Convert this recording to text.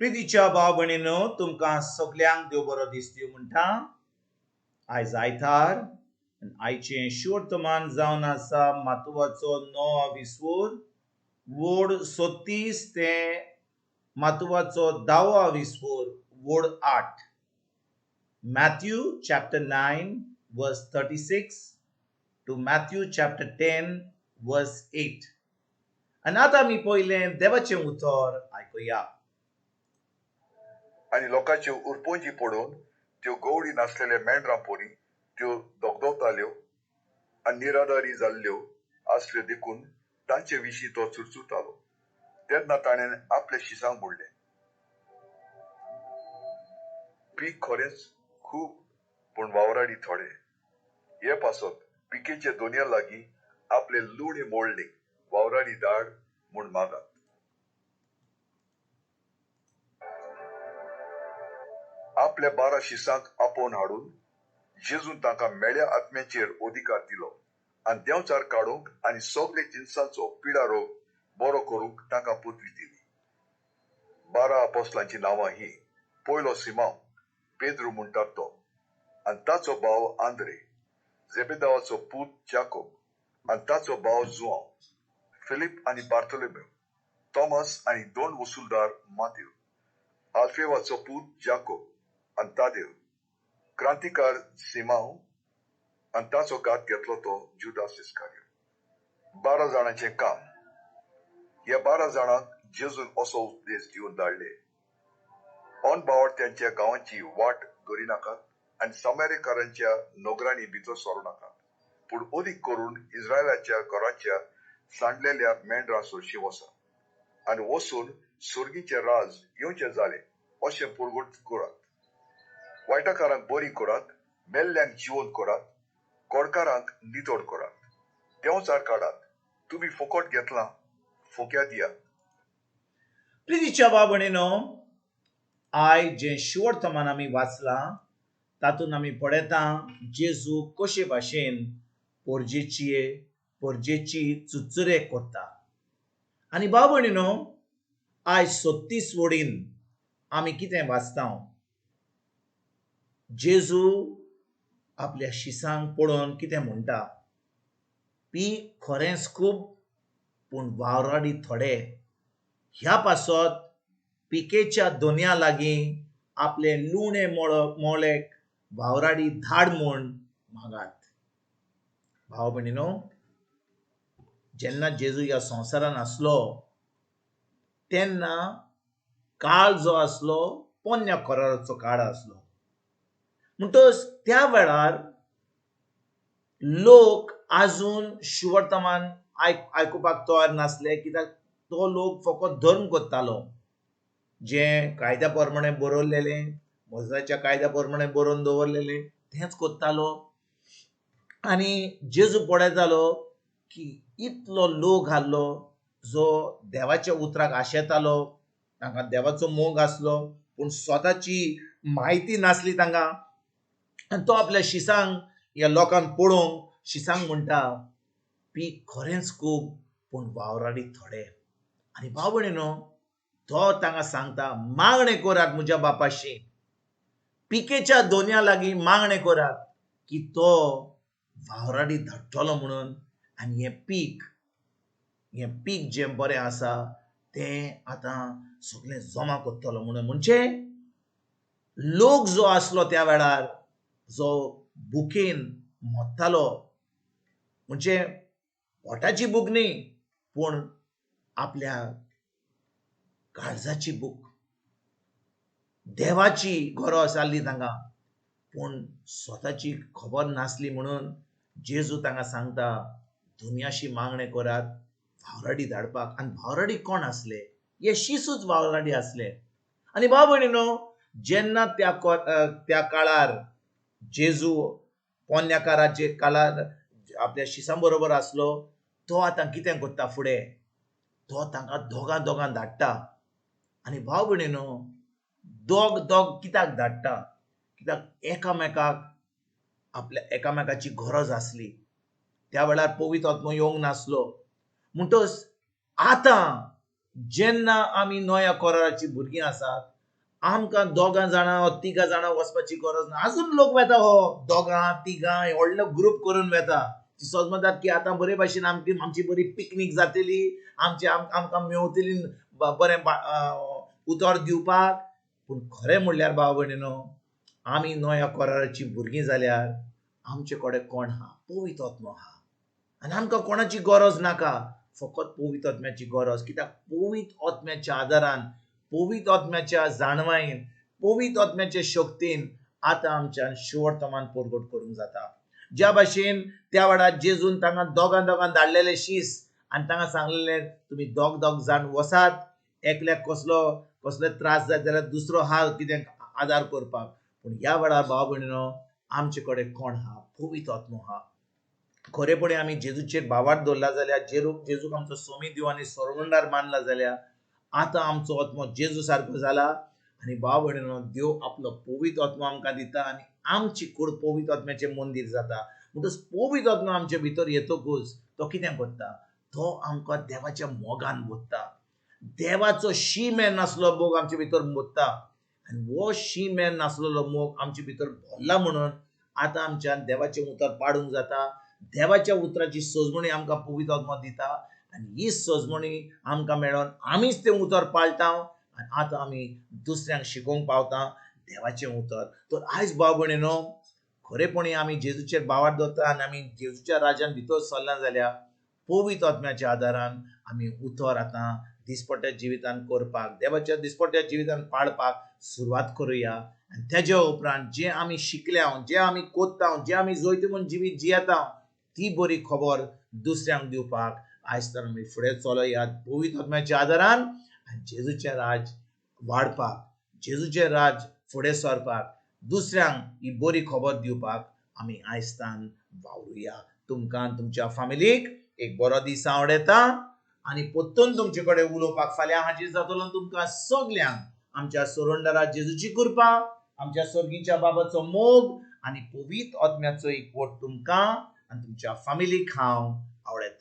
प्रितीच्या भाव भयणीनो तुमकां सगल्यांक देव बरो दीस दिवं म्हणटा. आयज आयतार आयचें शिवर्तमान जावन आसा मातुवाचो 9 विसवोर वोड 36 ते मातुवाचो 10 विसवोर वोड 8. Matthew chapter 9 verse 36 to Matthew chapter 10 verse 8. आनी आतां आमी पयलें देवाचें उतर आयकुया. आणि लोकांच्यो उरपोंजी पडून त्यो गवडी नासलेले मेंढरां पोरी त्यो दोगदोवताल्यो आनी निराधारी जाल्ल्यो आसल्यो देखून तांचे विशीं तो चुरचुरतालो. तेन्ना ताणें आपले शिसांक बुडले. पीक खरेंच खूब पूण वावराडी थोडे. हे पासत पिकेचे दोनया लागीं आपले लुणे मोडले वावराडी धाड म्हूण मागात. आपल्या 12 शिसांक आपोवन हाडून जेजून तांकां मेळ्या आत्म्याचेर अधिकार दिलो आनी देंवचार काडूंक आनी सगळे जिन्सांचो पिडा रोग बरो करूंक तांकां पदवी दिली. 12 आपोस्तलांची नांवां हीं: पयलो सिमांव, पेद्रू म्हणटात तो, आनी ताचो भाव आंद्रे, जेबेदावाचो पूत जाकोब आनी ताचो भाव जुआंव, फिलीप आनी बार्थोलोमेव, तोमास आनी 2 वसूलदार माथ्यू, आल्फेवाचो पूत जाकोब आनी तादेव, क्रांतिकार सिमांव आनी ताचो घात घेतलो तो जुदास इस्कारियोत. 12 जाणांचें काम. ह्या 12 जाणांक जेजून असो उपदेश दिवन धाडले: ओन भावार्थ्यांच्या गांवांची वाट धरी नाकात आनी सामेरेकारांच्या नोगरांनी भितर सरूं नाकात, पूण अदीक करून इस्रायलाच्या घरांच्या सांडलेल्या मेंढरां सोडशी वसात आनी वचून सुर्गीचें राज येवचें जालें अशें पुरगूट करात. वायटाकारांक बरी करात, मेल्ल्यांक जिवंत करात, कोडकारांक नितोड करात, देंवचार काडात, तुमी फुकट घेतलां, फुक्या दियात. प्रितीच्या भाव भयणीनो, आयज जें शिवर्तमान आमी वाचलां तातूंत आमी पळयता जेजू कशे भाशेन पोरजेची चुचुरे करता. आनी भाव भयणीनो, आयज 36 वडीन आमी कितें वाचता? जेजू आपल्या शिसांक पळोवन कितें म्हणटा? पीक खरेंच खूब पूण वावराडी थोडे. ह्या पासत पिकेच्या दोनया लागीं आपले लुणे मोळेक वावराडी धाड म्हूण मागात. भाव भयणीनो, जेन्ना जेजू ह्या संवसारान आसलो तेन्ना काळ जो आसलो पोन्न्या कराराचो काळ आसलो. म्हणटच त्या वेळार लोक आजून शिवर्तमान आयकुपाक तयार नासले, कित्याक तो लोक फकत धर्म करतालो. जें कायद्या प्रमाणे बरयल्लेलें, मोसाच्या कायद्या प्रमाणे बरोवन दवरलेलें तेंच करतालो. आनी जेजू पळयतालो की इतलो लोक आहलो जो देवाच्या उतराक आशेतालो, तांकां देवाचो मोग आसलो, पूण स्वताची म्हायती नासली तांकां. आनी तो आपल्या शिसांक ह्या लोकांक पळोवंक शिसांक म्हणटा, पीक खरेंच खूब पूण वावराडी थोडे. आनी भाव भयणीनो, तो तांकां सांगता, मागणें करात म्हज्या बापाशी, पिकेच्या दोनया लागीं मागणें करात की तो वावराडी धाडटलो म्हणून. आनी हें पीक जें बरें आसा तें आतां सगळें जमा करतलो म्हणून. म्हणजे लोक जो आसलो त्या वेळार, जो भुकेन मरतालो, म्हणजे पोटाची भूक न्ही पूण आपल्या काळजाची भूक, देवाची गरज आसली तांकां, पूण स्वताची खबर नासली म्हणून जेजू तांकां सांगता, दुनियाशी मागणें करात वावराडी धाडपाक. आनी वावराडी कोण आसले? हे शिसूच वावराडी आसले. आनी भाव भयणीनो, जेन्ना त्या काळार जेजू पोन्न्याकाराचे काळार आपल्या शिसां बरोबर आसलो, तो आतां कितें करता फुडें? तो तांकां दोगां धाडटा. आनी भाव भयणीनो, दोग कित्याक धाडटा? कित्याक एकामेकाक आपल्या एकामेकाची गरज आसली. त्या वेळार पवित्र आत्मो येवंक नासलो. म्हणटच आतां जेन्ना आमी नव्या कराराची भुरगीं आसात आमकां दोगां जाणां तिगां जाणां वचपाची गरज ना. अजून लोक वेता हो दोगां तिगां व्हडलो ग्रूप करून वेता. समजतात की आतां बरे भाशेन आमची बरी पिकनीक जातली, आमकां मेवतली बरें उतर दिवपाक. पूण खरें म्हणल्यार भाव भयणीनो, आमी नव्या कराराची भुरगीं जाल्यार आमचे कडेन कोण आहा? पवित्र आत्मो आहा. आनी आमकां कोणाची गरज नाका, फकत पवित्र आत्म्याची गरज. कित्याक पवित्र आत्म्याच्या आदारान, पवित्र आत्म्याच्या जाणवायेन, पवित्र आत्म्याच्या शक्तीन आतां आमच्यान शिवर्थमान परगट करूंक जाता. ज्या भाशेन त्या वेळार जेजून तांकां दोगां धाडलेले शीस आनी तांकां सांगलेलें तुमी दोग जाण वसात, एकल्याक कसलो त्रास जाय जाल्यार दुसरो आहा कितें आदार करपाक. पूण ह्या वेळार भाव भयणीनो, आमचे कडेन कोण आहा? पवित्र आत्मो आहा. खरेपणी आमी जेजूचेर भावार्थ दवरला जाल्यार, जेजूक आमचो सोमी दिव आनी सरवंडार मानला जाल्यार आतां आमचो आत्मो जेजू सारको जाला. आनी भाव भयणीनो, देव आपलो पवित्र आत्मो आमकां दिता आनी आमची कूड पवित्र आत्म्याचें मंदीर जाता. म्हणटच पवित्र आत्मो आमचे भितर येतकूच तो कितें करता? तो आमकां देवाच्या मोगान बोधता. देवाचो शीमेर नासलो मोग आमचे भितर मोडटा. आनी हो शीमेर नासलेलो मोग आमचे भितर भरला म्हणून आतां आमच्यान देवाचें उतर पाडूंक जाता. देवाच्या उतराची सजमणी आमकां पवित्र आत्मो दिता आनी ही सजमणी आमकां मेळोन आमीच तें उतर पाळटा आनी आतां आमी दुसऱ्यांक शिकोवंक पावता देवाचें उतर. तर आयज भाव भयणीनो, खरेपणी आमी जेजूचेर भावार्थ दवरता आनी आमी जेजूच्या राज्यान भितर सरला जाल्यार पवित्र आत्म्याच्या आदारान आमी उतर आतां दिसपट्ट्या जिवितान करपाक, देवाच्या दिसपट्ट्या जिवितान पाळपाक सुरवात करुया. आनी तेज्या उपरांत जें आमी शिकल्या, जें आमी कोत्ता, जें आमी जोयता म्हूण जिवीत जियेता, ती बरी खबर दुसऱ्यांक दिवपाक आयज तर आमी फुडें चलयात पवित्र आत्म्याच्या आदारान आनी जेजूचें राज वाडपाक, जेजूचें राज फुडें सरपाक, दुसऱ्यांक ही बरी खबर दिवपाक आमी आयजतान वावरुया. तुमकां तुमच्या फॅमिलीक एक बरो दीस हांव येता आनी परतून तुमचे कडेन उलोवपाक फाल्यां हाजीर जातलो. तुमकां सगल्यांक आमच्या सरवंडारा जेजूची कृपा, आमच्या सर्गीच्या बाबाचो मोग आनी पवित्र आत्म्याचो एक वट तुमकां आनी तुमच्या फॅमिलीक हांव आवडयता.